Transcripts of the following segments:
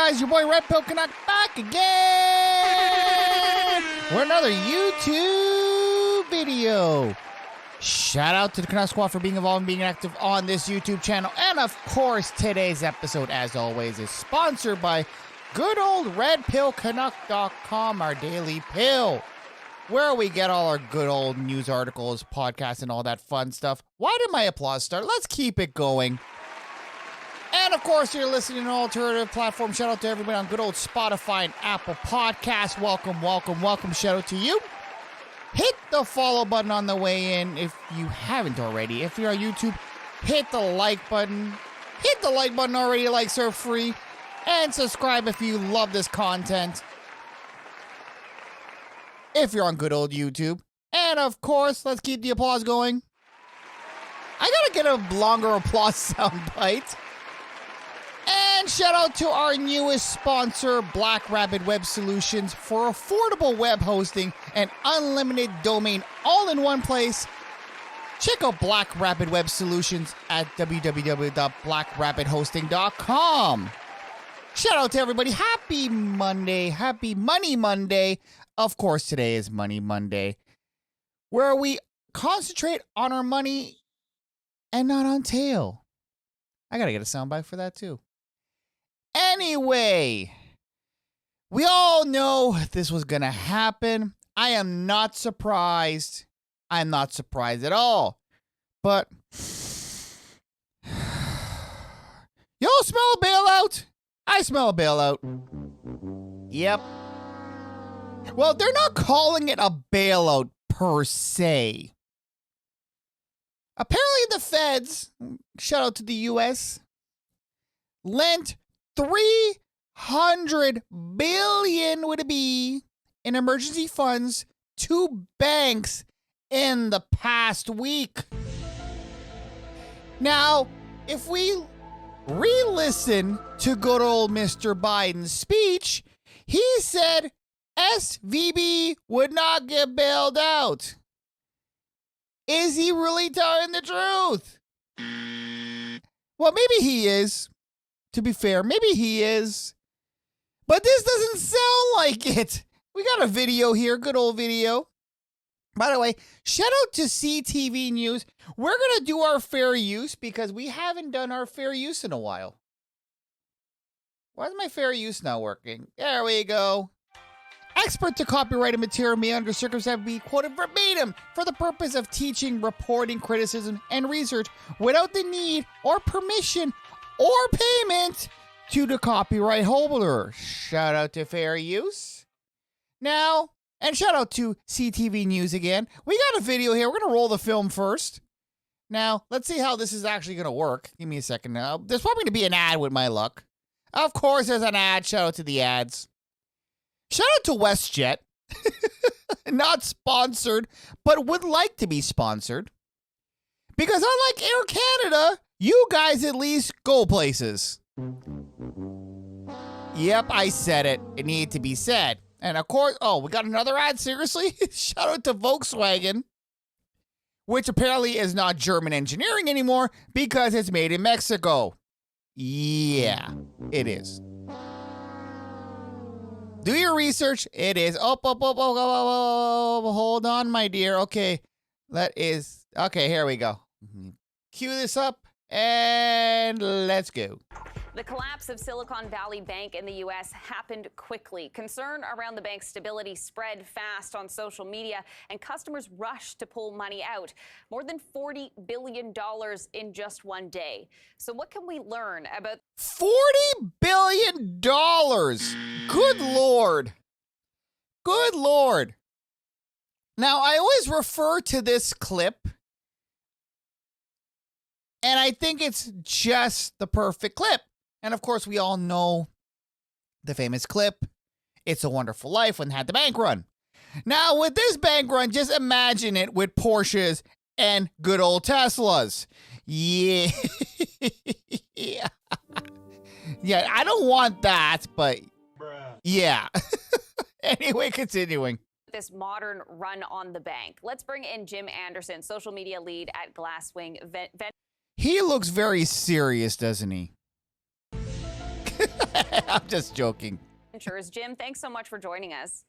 guys? Your boy RedpillCanuck back again for another YouTube video. Shout out to the Canuck Squad for being involved and being active on this YouTube channel. And of course, today's episode, as always, is sponsored by good old RedpillCanuck.com, our daily pill, where we get all our good old news articles, podcasts, and all that fun stuff. Why did my applause start? Let's keep it going. And of course, you're listening to an alternative platform. Shout out to everybody on good old Spotify and Apple Podcasts. Welcome, welcome, welcome. Shout out to you. Hit the follow button on the way in if you haven't already. If you're on YouTube, hit the like button. Hit the like button already. Likes are free. And subscribe if you love this content. If you're on good old YouTube. And of course, let's keep the applause going. I gotta get a longer applause soundbite. And shout out to our newest sponsor, Black Rabbit Web Solutions, for affordable web hosting and unlimited domain all in one place. Check out Black Rabbit Web Solutions at www.blackrabbithosting.com. Shout out to everybody. Happy Monday. Happy Money Monday. Of course, today is Money Monday, where we concentrate on our money and not on tail. I gotta get a soundbite for that too. Anyway, we all know this was gonna happen. I am not surprised. I'm not surprised at all. But y'all smell a bailout? I smell a bailout. Yep. Well, they're not calling it a bailout per se. Apparently the feds, shout out to the U.S., lent $300 billion would it be in emergency funds to banks in the past week. Now, if we re-listen to good old Mr. Biden's speech, he said SVB would not get bailed out. Is he really telling the truth? Well, maybe he is. To be fair, maybe he is. But this doesn't sound like it. We got a video here, good old video. By the way, shout out to CTV News. We're going to do our fair use because we haven't done our fair use in a while. Why is my fair use not working? There we go. Expert to copyrighted material may under circumstances be quoted verbatim for the purpose of teaching, reporting, criticism, and research without the need or permission or payment to the copyright holder. Shout out to fair use. Now, and shout out to CTV News again. We got a video here. We're going to roll the film first. Now, let's see how this is actually going to work. Give me a second now. There's probably going to be an ad with my luck. Of course, there's an ad. Shout out to the ads. Shout out to WestJet. Not sponsored, but would like to be sponsored. Because unlike Air Canada, you guys at least go places. Yep, I said it. It needed to be said. And of course, oh, we got another ad, seriously? Shout out to Volkswagen, which apparently is not German engineering anymore because it's made in Mexico. Yeah, it is. Do your research. It is. Hold on, my dear. Okay, okay, here we go. Cue this up and let's go. The collapse of Silicon Valley Bank in the U.S. happened quickly. Concern around the bank's stability spread fast on social media, and customers rushed to pull money out. More than $40 billion in just one day. So what can we learn about $40 billion? Good Lord. Good Lord. Now, I always refer to this clip, and I think it's just the perfect clip. And of course, we all know the famous clip, It's a Wonderful Life, when they had the bank run. Now, with this bank run, just imagine it with Porsches and good old Teslas. Yeah. Yeah, I don't want that, but yeah. Anyway, continuing. This modern run on the bank. Let's bring in Jim Anderson, social media lead at Glasswing. He looks very serious, doesn't he? I'm just joking. Jim, thanks so much for joining us.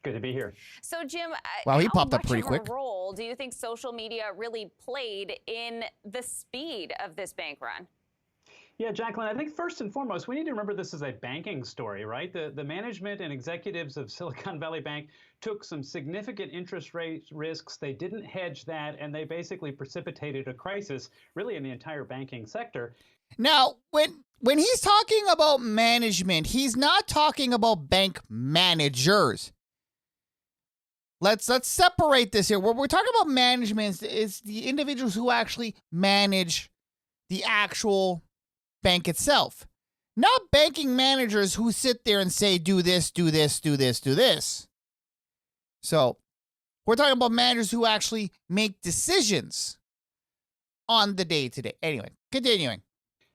Good to be here. So, Jim, wow, he popped up pretty quick. How much of a role do you think social media really played in the speed of this bank run? Yeah, Jacqueline, I think first and foremost, we need to remember this is a banking story, right? The management and executives of Silicon Valley Bank took some significant interest rate risks. They didn't hedge that, and they basically precipitated a crisis really in the entire banking sector. Now, when he's talking about management, he's not talking about bank managers. Let's separate this here. What we're talking about management is the individuals who actually manage the actual bank itself. Not banking managers who sit there and say, do this, do this, do this, do this. So we're talking about managers who actually make decisions on the day-to-day. Anyway, continuing.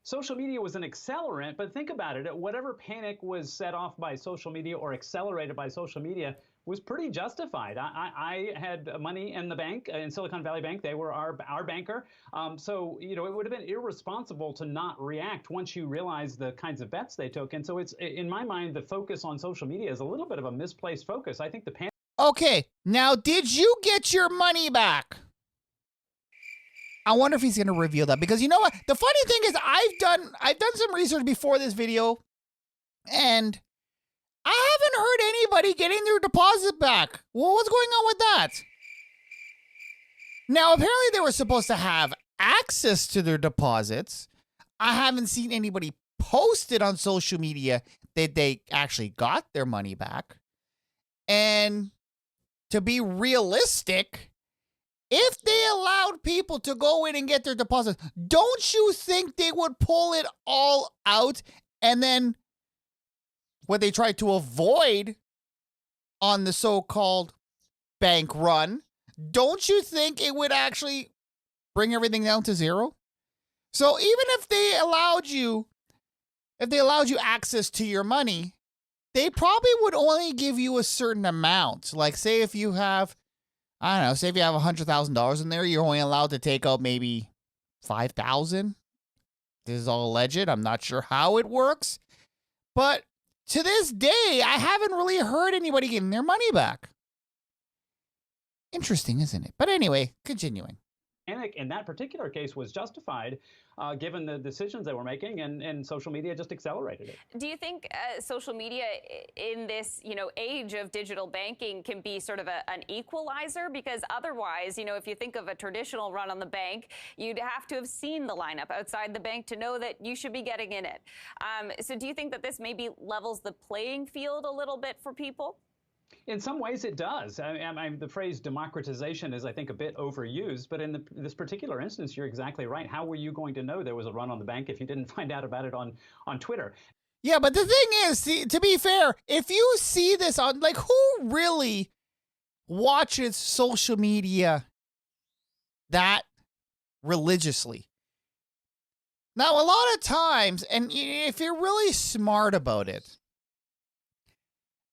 Social media was an accelerant, but think about it. Whatever panic was set off by social media or accelerated by social media was pretty justified. I had money in the bank, in Silicon Valley Bank. They were our banker. So, it would have been irresponsible to not react once you realize the kinds of bets they took. And so it's, in my mind, the focus on social media is a little bit of a misplaced focus. I think the panic. Okay, now did you get your money back? I wonder if he's going to reveal that, because you know what? The funny thing is I've done some research before this video, and I haven't heard anybody getting their deposit back. Well, what's going on with that? Now, apparently they were supposed to have access to their deposits. I haven't seen anybody post it on social media that they actually got their money back. And to be realistic, if they allowed people to go in and get their deposits, don't you think they would pull it all out? And then what they tried to avoid on the so-called bank run, don't you think it would actually bring everything down to zero? So even if they allowed you access to your money, they probably would only give you a certain amount. Like, say if you have, I don't know, say if you have $100,000 in there, you're only allowed to take out maybe $5,000. This is all alleged. I'm not sure how it works. But to this day, I haven't really heard anybody getting their money back. Interesting, isn't it? But anyway, continuing. Panic in that particular case was justified, given the decisions they were making, and social media just accelerated it. Do you think social media in this, age of digital banking can be sort of an equalizer? Because otherwise, if you think of a traditional run on the bank, you'd have to have seen the lineup outside the bank to know that you should be getting in it. So do you think that this maybe levels the playing field a little bit for people? In some ways, it does. The phrase democratization is, I think, a bit overused. But in this particular instance, you're exactly right. How were you going to know there was a run on the bank if you didn't find out about it on Twitter? Yeah, but the thing is, to be fair, if you see this on, like, who really watches social media that religiously? Now, a lot of times, and if you're really smart about it,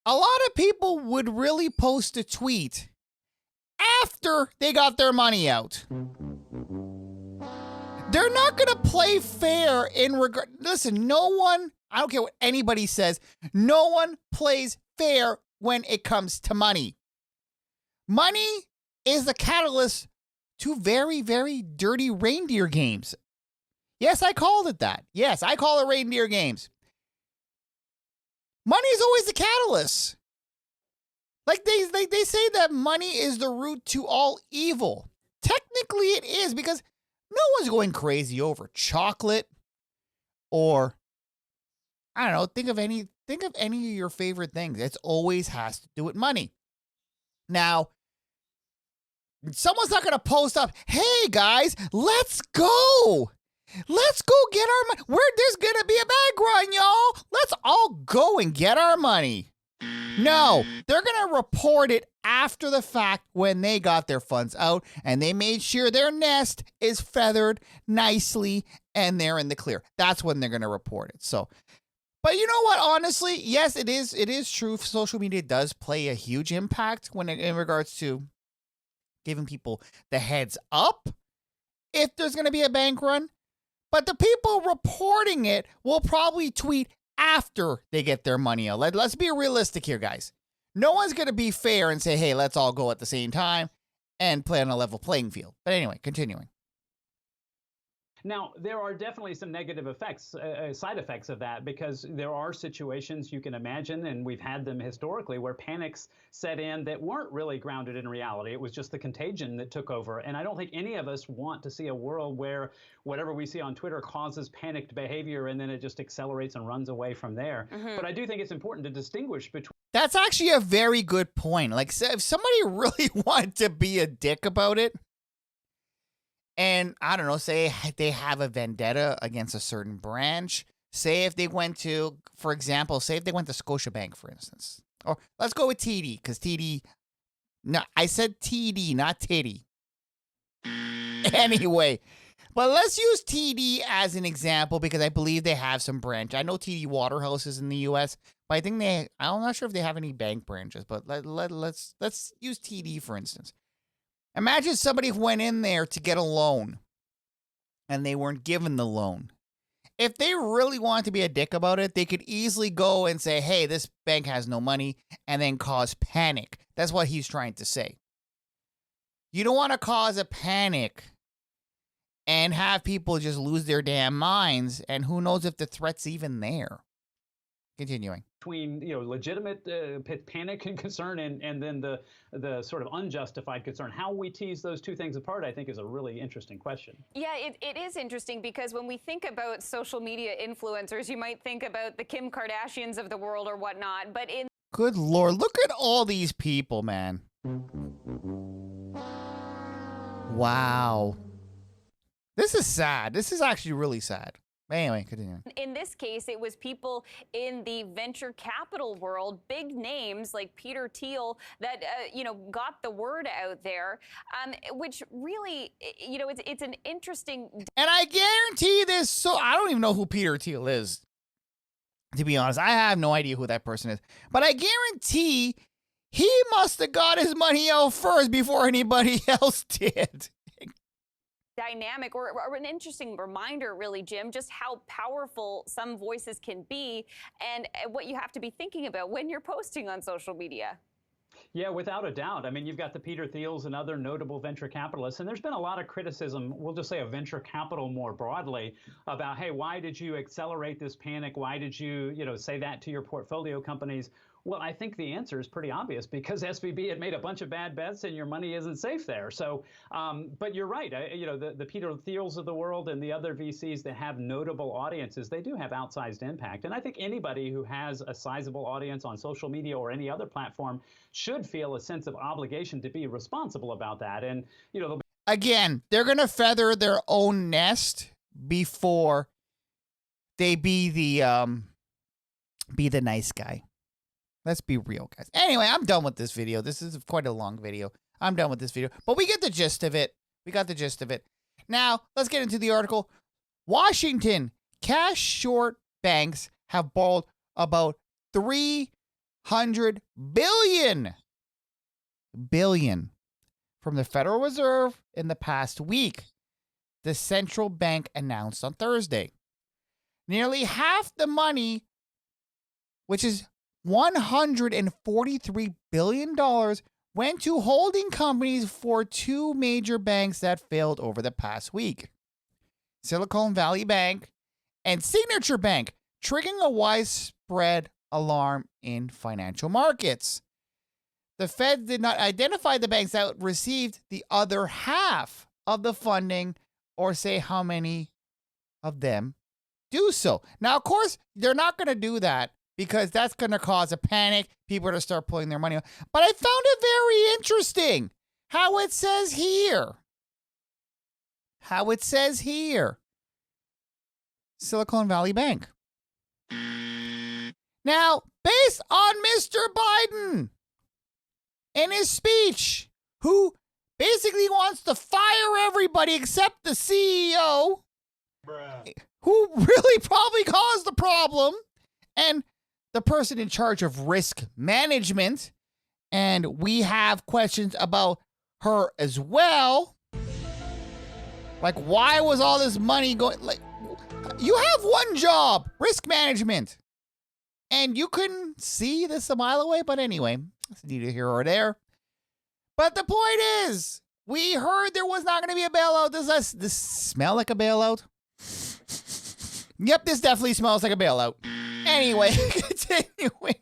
a lot of people would really post a tweet after they got their money out. They're not going to play fair in regard. Listen, no one, I don't care what anybody says, no one plays fair when it comes to money. Money is the catalyst to very, very dirty reindeer games. Yes, I called it that. Yes, I call it reindeer games. Money is always the catalyst. Like they say that money is the root to all evil. Technically it is, because no one's going crazy over chocolate or, I don't know, think of any of your favorite things. It always has to do with money. Now, someone's not going to post up, "Hey guys, let's go. Let's go get our money. There's going to be a bank run, y'all. Let's all go and get our money." No, they're going to report it after the fact when they got their funds out and they made sure their nest is feathered nicely and they're in the clear. That's when they're going to report it. So, but you know what? Honestly, yes, it is true. Social media does play a huge impact in regards to giving people the heads up if there's going to be a bank run. But the people reporting it will probably tweet after they get their money out. Let's be realistic here, guys. No one's going to be fair and say, hey, let's all go at the same time and play on a level playing field. But anyway, continuing. Now, there are definitely some negative effects, side effects of that, because there are situations you can imagine, and we've had them historically, where panics set in that weren't really grounded in reality. It was just the contagion that took over. And I don't think any of us want to see a world where whatever we see on Twitter causes panicked behavior, and then it just accelerates and runs away from there. But I do think it's important to distinguish between. That's actually a very good point. Like, if somebody really wanted to be a dick about it, and I don't know, say they have a vendetta against a certain branch. Say if they went to, for example, say if they went to Scotiabank, for instance. Or let's go with TD, because TD, no, I said TD, not titty. Anyway, but let's use TD as an example because I believe they have some branch. I know TD Waterhouse is in the U.S., but I think I'm not sure if they have any bank branches, but let's use TD, for instance. Imagine somebody went in there to get a loan and they weren't given the loan. If they really wanted to be a dick about it, they could easily go and say, hey, this bank has no money, and then cause panic. That's what he's trying to say. You don't want to cause a panic and have people just lose their damn minds, and who knows if the threat's even there. Continuing. Between legitimate panic and concern and then the sort of unjustified concern. How we tease those two things apart, I think, is a really interesting question. Yeah, it is interesting because when we think about social media influencers, you might think about the Kim Kardashians of the world or whatnot, but in... Good Lord, look at all these people, man. Wow. This is sad. This is actually really sad. Anyway, continuing. In this case, it was people in the venture capital world, big names like Peter Thiel, that got the word out there, which really, it's an interesting. And I guarantee this. So I don't even know who Peter Thiel is. To be honest, I have no idea who that person is. But I guarantee he must have got his money out first before anybody else did. Dynamic or an interesting reminder, really, Jim, just how powerful some voices can be and what you have to be thinking about when you're posting on social media. Yeah, without a doubt. I mean, you've got the Peter Thiels and other notable venture capitalists, and there's been a lot of criticism, we'll just say of venture capital more broadly, about, hey, why did you accelerate this panic? Why did you, say that to your portfolio companies? Well, I think the answer is pretty obvious because SVB had made a bunch of bad bets and your money isn't safe there. So, but you're right. The Peter Thiels of the world and the other VCs that have notable audiences, they do have outsized impact. And I think anybody who has a sizable audience on social media or any other platform should feel a sense of obligation to be responsible about that. And, again, they're going to feather their own nest before they be the nice guy. Let's be real, guys. Anyway, I'm done with this video. This is quite a long video. I'm done with this video. But we get the gist of it. We got the gist of it. Now, let's get into the article. Washington cash short banks have borrowed about $300 billion from the Federal Reserve in the past week, the central bank announced on Thursday. Nearly half the money, which is $143 billion, went to holding companies for two major banks that failed over the past week. Silicon Valley Bank and Signature Bank, triggering a widespread alarm in financial markets. The Fed did not identify the banks that received the other half of the funding or say how many of them do so. Now, of course, they're not going to do that, because that's going to cause a panic. People are going to start pulling their money out. But I found it very interesting how it says here. Silicon Valley Bank. Now, based on Mr. Biden in his speech, who basically wants to fire everybody except the CEO, who really probably caused the problem, and the person in charge of risk management, and we have questions about her as well. Like, why was all this money going? Like, You have one job, risk management. And you couldn't see this a mile away, but anyway, it's neither here or there. But the point is, we heard there was not going to be a bailout. Does this smell like a bailout? Yep, this definitely smells like a bailout. Anyway, continuing.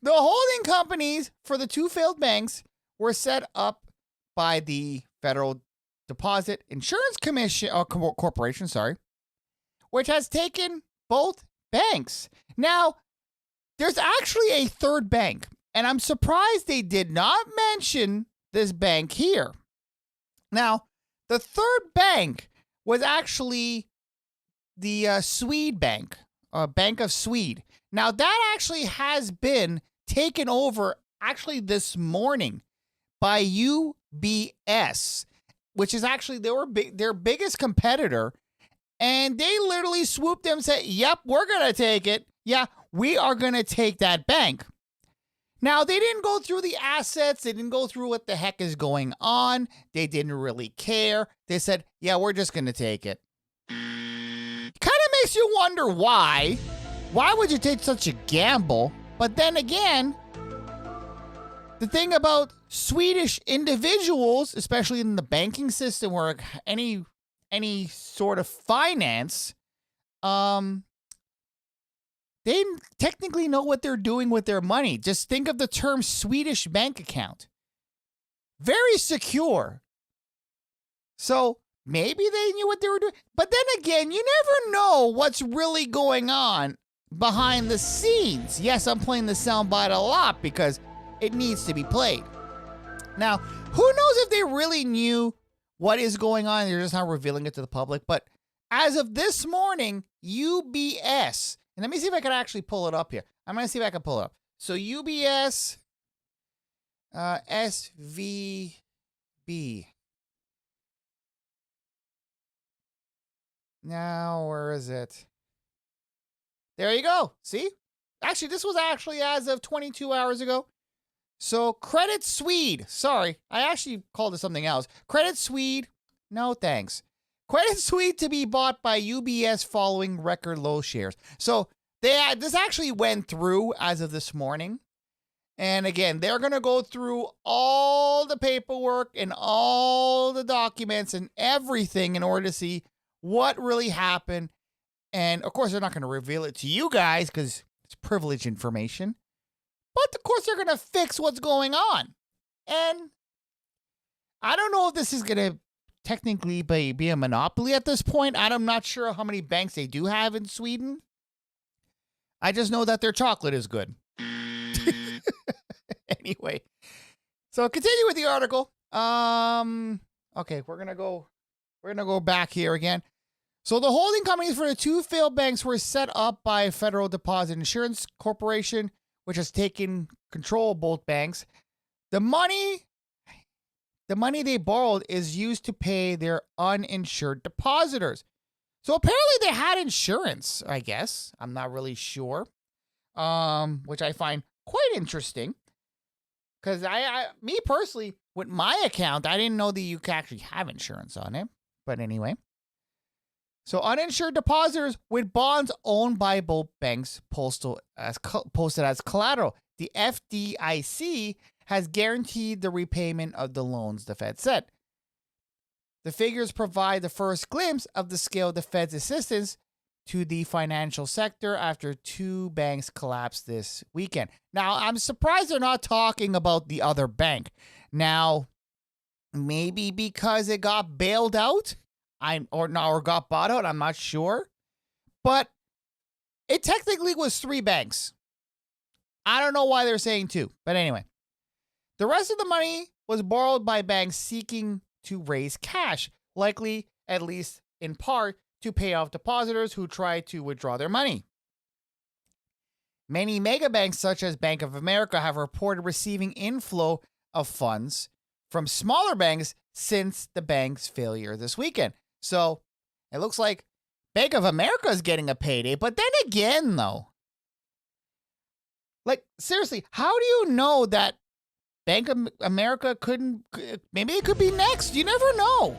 The holding companies for the two failed banks were set up by the Federal Deposit Insurance Corporation, which has taken both banks. Now, there's actually a third bank, and I'm surprised they did not mention this bank here. Now, the third bank was actually the Swede Bank, Bank of Swede. Now, that actually has been taken over actually this morning by UBS, which is actually their biggest competitor. And they literally swooped them and said, yep, we're going to take it. Yeah, we are going to take that bank. Now, they didn't go through the assets. They didn't go through what the heck is going on. They didn't really care. They said, yeah, we're just going to take it. Kind of makes you wonder why. Why would you take such a gamble? But then again, the thing about Swedish individuals, especially in the banking system or any sort of finance, they technically know what they're doing with their money. Just think of the term Swedish bank account. Very secure. So maybe they knew what they were doing. But then again, you never know what's really going on behind the scenes. Yes, I'm playing the soundbite a lot because it needs to be played. Now, who knows if they really knew what is going on? They're just not revealing it to the public. But as of this morning, UBS, and let me see if I can actually pull it up here. I'm going to see if I can pull it up. So UBS, SVB. Now, where is it? There you go. See? Actually, this was actually as of 22 hours ago. So Credit Swede. Sorry, I actually called it something else. Credit Swede. No, thanks. Credit Swede to be bought by UBS following record low shares. So this actually went through as of this morning. And again, they're going to go through all the paperwork and all the documents and everything in order to see what really happened. And of course, they're not going to reveal it to you guys because it's privileged information. But of course, they're going to fix what's going on. And I don't know if this is going to technically be a monopoly at this point. I'm not sure how many banks they do have in Sweden. I just know that their chocolate is good. Anyway, so continue with the article. Okay, we're gonna go back here again. So the holding companies for the two failed banks were set up by Federal Deposit Insurance Corporation, which has taken control of both banks. The money they borrowed is used to pay their uninsured depositors. So apparently they had insurance, I guess. I'm not really sure. Which I find quite interesting. Because me personally, with my account, I didn't know that you could actually have insurance on it. But anyway. So uninsured depositors with bonds owned by both banks posted as collateral. The FDIC has guaranteed the repayment of the loans, the Fed said. The figures provide the first glimpse of the scale of the Fed's assistance to the financial sector after two banks collapsed this weekend. Now, I'm surprised they're not talking about the other bank. Now, maybe because it got bailed out, or got bought out, I'm not sure. But it technically was three banks. I don't know why they're saying two, but anyway. The rest of the money was borrowed by banks seeking to raise cash, likely, at least in part, to pay off depositors who try to withdraw their money. Many mega banks, such as Bank of America, have reported receiving inflow of funds from smaller banks since the bank's failure this weekend. So it looks like Bank of America is getting a payday. But then again, though, like, seriously, how do you know that Bank of America maybe it could be next? You never know.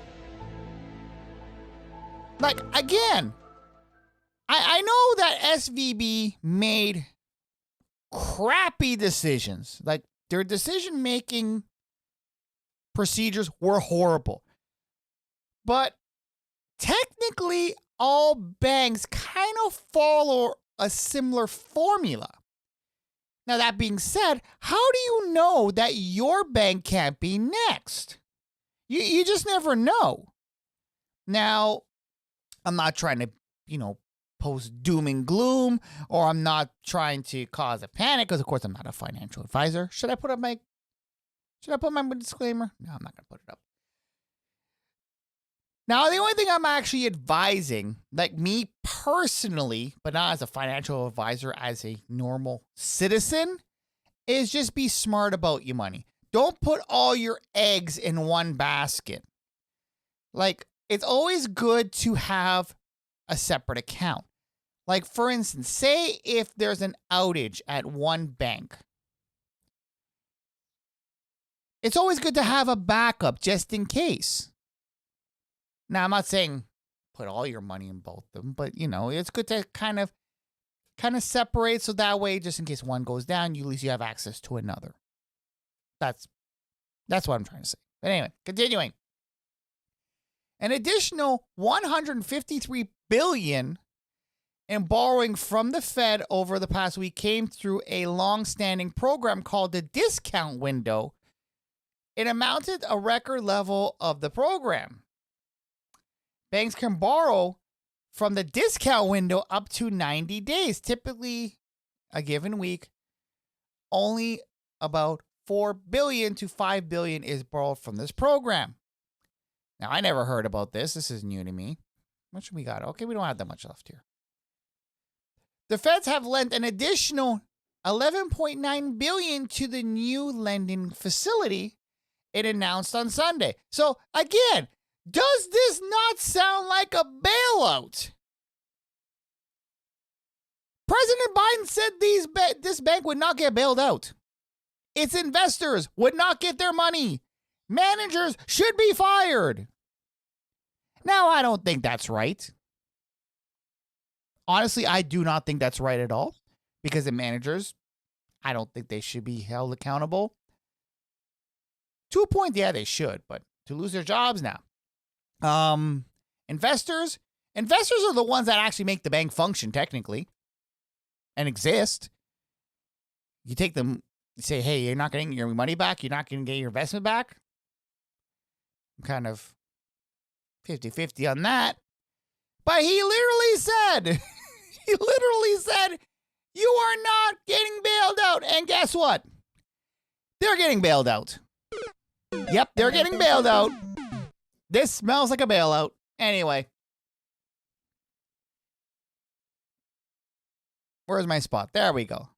Like, again, I know that SVB made crappy decisions. Like, their decision-making procedures were horrible. But technically, all banks kind of follow a similar formula. Now, that being said, how do you know that your bank can't be next? You just never know. Now, I'm not trying to, post doom and gloom, or I'm not trying to cause a panic, because of course I'm not a financial advisor. Should I put my disclaimer? No, I'm not going to put it up. Now, the only thing I'm actually advising, like me personally, but not as a financial advisor, as a normal citizen, is just be smart about your money. Don't put all your eggs in one basket. Like, it's always good to have a separate account. Like, for instance, say if there's an outage at one bank. It's always good to have a backup just in case. Now, I'm not saying put all your money in both of them, but, it's good to kind of separate, so that way, just in case one goes down, at least you have access to another. That's what I'm trying to say. But anyway, continuing. An additional $153 billion in borrowing from the Fed over the past week came through a long-standing program called the discount window. It amounted a record level of the program. Banks can borrow from the discount window up to 90 days. Typically, a given week, only about $4 billion to $5 billion is borrowed from this program. Now, I never heard about this. This is new to me. How much we got? Okay, we don't have that much left here. The feds have lent an additional $11.9 billion to the new lending facility it announced on Sunday. So, again, does this not sound like a bailout? President Biden said this bank would not get bailed out. Its investors would not get their money. Managers should be fired. Now, I don't think that's right. Honestly, I do not think that's right at all, because the managers, I don't think they should be held accountable. To a point, yeah, they should, but to lose their jobs now. Investors are the ones that actually make the bank function technically and exist. You take them, you say, hey, you're not getting your money back. You're not going to get your investment back. I'm kind of 50-50 on that. But he literally said, you are not getting bailed out. And guess what? They're getting bailed out. Yep, they're getting bailed out. This smells like a bailout. Anyway. Where's my spot? There we go.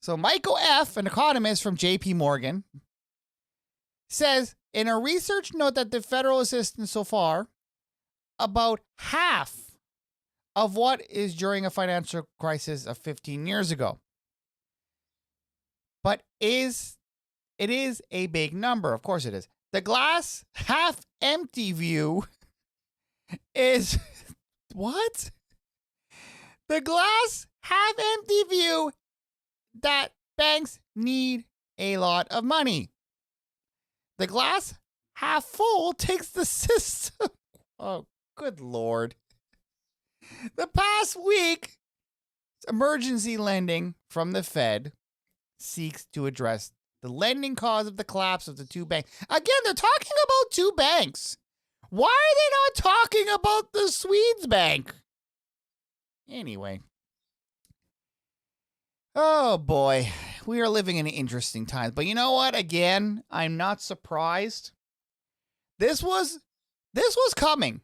So Michael F., an economist from JP Morgan, says in a research note that the federal assistance so far, about half of what is during a financial crisis of 15 years ago. But it is a big number. Of course it is. The glass half empty view is what? The glass half empty view that banks need a lot of money. The glass half full takes the system. Oh, good Lord. The past week, emergency lending from the Fed seeks to address the lending cause of the collapse of the two banks. Again, they're talking about two banks. Why are they not talking about the Swedes bank? Anyway. Oh boy, we are living in interesting times. But you know what? Again, I'm not surprised. This was coming.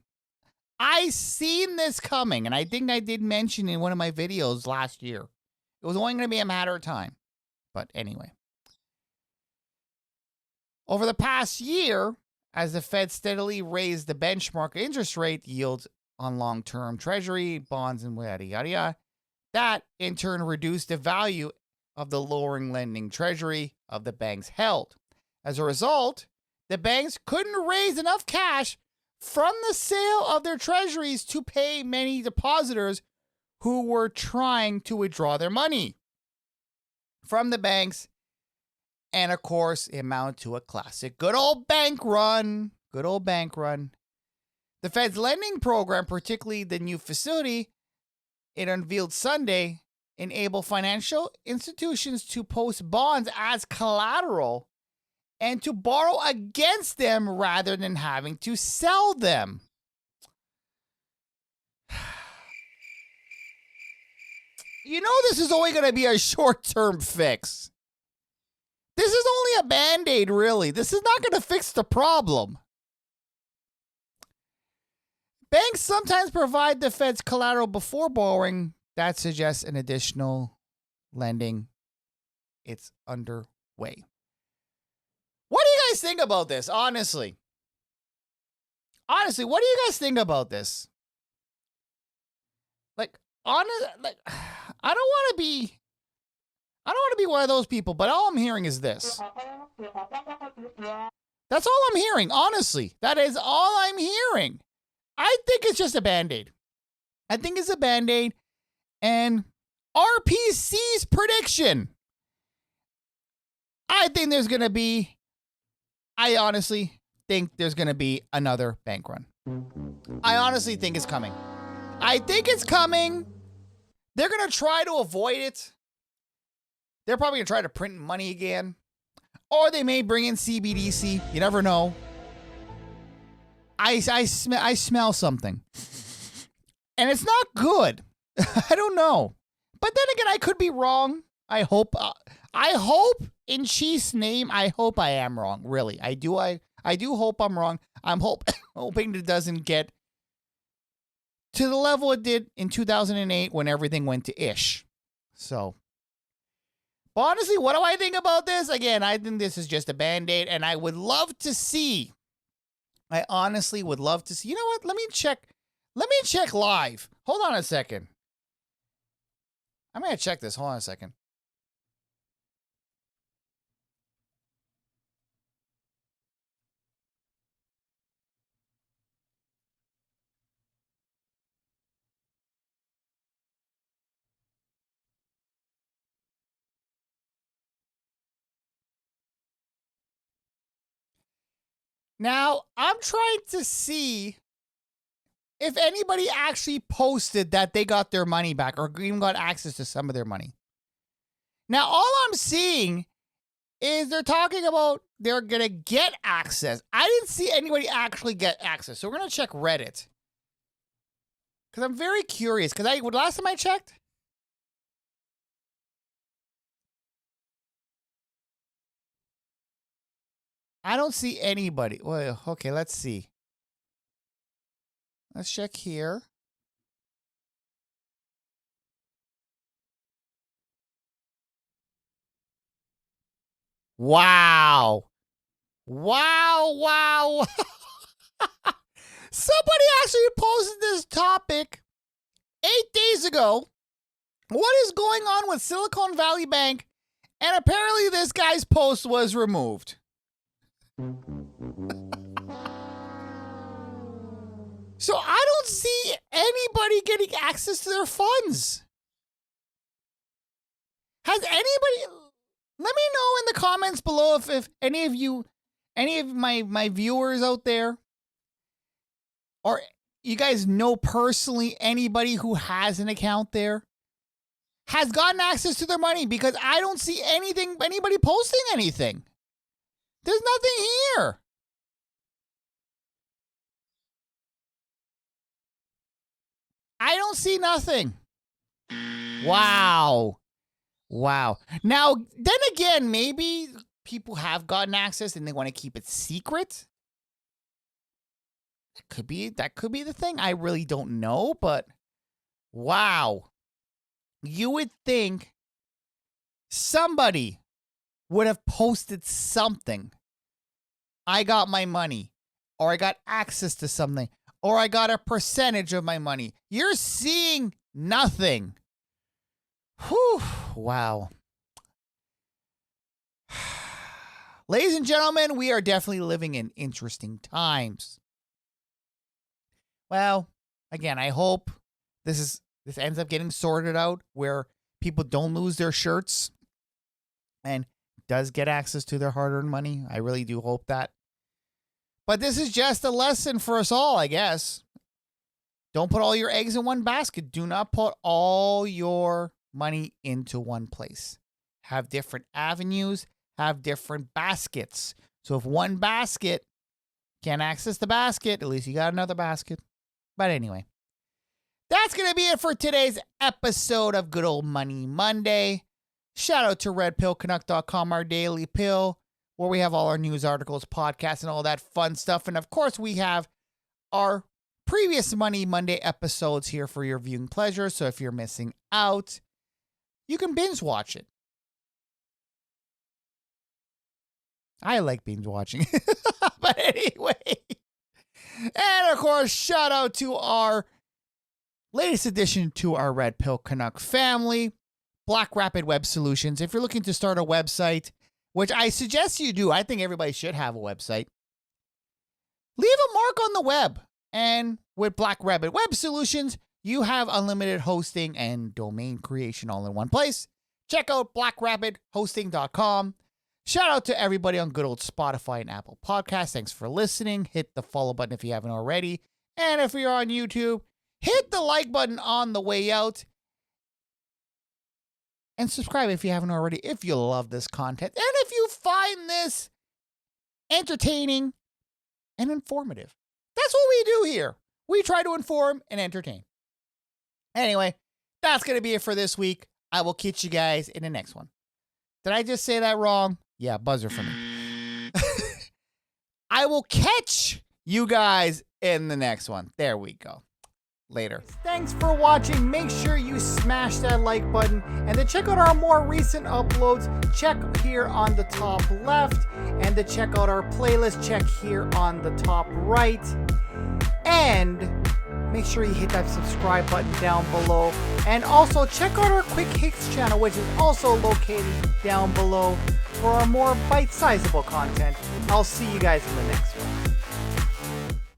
I seen this coming, and I think I did mention in one of my videos last year. It was only going to be a matter of time. But anyway. Over the past year, as the Fed steadily raised the benchmark interest rate yields on long-term treasury bonds and yada, yada, yada, that in turn reduced the value of the lowering lending treasury of the banks held. As a result, the banks couldn't raise enough cash from the sale of their treasuries to pay many depositors who were trying to withdraw their money from the banks. And of course, it amounted to a classic good old bank run. Good old bank run. The Fed's lending program, particularly the new facility it unveiled Sunday, enable financial institutions to post bonds as collateral and to borrow against them rather than having to sell them. You know this is only going to be a short-term fix. This is only a Band-Aid, really. This is not going to fix the problem. Banks sometimes provide the Fed's collateral before borrowing. That suggests an additional lending. It's underway. What do you guys think about this, honestly? Honestly, what do you guys think about this? I don't want to be one of those people, but all I'm hearing is this. That's all I'm hearing, honestly. That is all I'm hearing. I think it's just a Band-Aid. I think it's a Band-Aid. And RPC's prediction. I honestly think there's going to be another bank run. I honestly think it's coming. I think it's coming. They're going to try to avoid it. They're probably going to try to print money again. Or they may bring in CBDC. You never know. I smell something. And it's not good. I don't know. But then again, I could be wrong. I hope in Chief's name, I hope I am wrong. Really. I do hope I'm wrong. I'm hoping it doesn't get to the level it did in 2008 when everything went to ish. So, but honestly, what do I think about this? Again, I think this is just a Band-Aid, and I would love to see. I honestly would love to see. You know what? Let me check live. Hold on a second. I'm going to check this. Hold on a second. Now, I'm trying to see if anybody actually posted that they got their money back or even got access to some of their money. Now, all I'm seeing is they're talking about they're going to get access. I didn't see anybody actually get access. So we're going to check Reddit. Because I'm very curious. Because last time I checked, I don't see anybody. Well, okay, let's see. Let's check here. Wow. Wow. Somebody actually posted this topic 8 days ago. What is going on with Silicon Valley Bank? And apparently this guy's post was removed. So I don't see anybody getting access to their funds. Has anybody... Let me know in the comments below if any of my viewers out there, or you guys know personally anybody who has an account there, has gotten access to their money, because I don't see anybody posting anything. There's nothing here. I don't see nothing. Wow. Now, then again, maybe people have gotten access and they want to keep it secret. That could be the thing. I really don't know, but wow. You would think somebody would have posted something. I got my money, or I got access to something, or I got a percentage of my money. You're seeing nothing. Whew, wow. Ladies and gentlemen, we are definitely living in interesting times. Well, again, I hope this is this ends up getting sorted out where people don't lose their shirts and does get access to their hard-earned money. I really do hope that. But this is just a lesson for us all, I guess. Don't put all your eggs in one basket. Do not put all your money into one place. Have different avenues, have different baskets. So if one basket can't access the basket, at least you got another basket. But anyway, that's going to be it for today's episode of Good Old Money Monday. Shout out to RedpillCanuck.com, our daily pill, where we have all our news articles, podcasts, and all that fun stuff. And of course, we have our previous Money Monday episodes here for your viewing pleasure. So if you're missing out, you can binge watch it. I like binge watching. But anyway. And of course, shout out to our latest addition to our Red Pill Canuck family, Black Rapid Web Solutions. If you're looking to start a website, which I suggest you do, I think everybody should have a website, leave a mark on the web. And with Black Rapid Web Solutions, you have unlimited hosting and domain creation all in one place. Check out blackrapidhosting.com. Shout out to everybody on good old Spotify and Apple Podcasts. Thanks for listening. Hit the follow button if you haven't already. And if you're on YouTube, hit the like button on the way out. And subscribe if you haven't already, if you love this content. And if you find this entertaining and informative. That's what we do here. We try to inform and entertain. Anyway, that's going to be it for this week. I will catch you guys in the next one. Did I just say that wrong? Yeah, buzzer for me. I will catch you guys in the next one. There we go. Later. Thanks for watching. Make sure you smash that like button. And to check out our more recent uploads, check here on the top left. And to check out our playlist, check here on the top right. And make sure you hit that subscribe button down below. And also check out our Quick Hits channel, which is also located down below for our more bite-sizable content. I'll see you guys in the next one.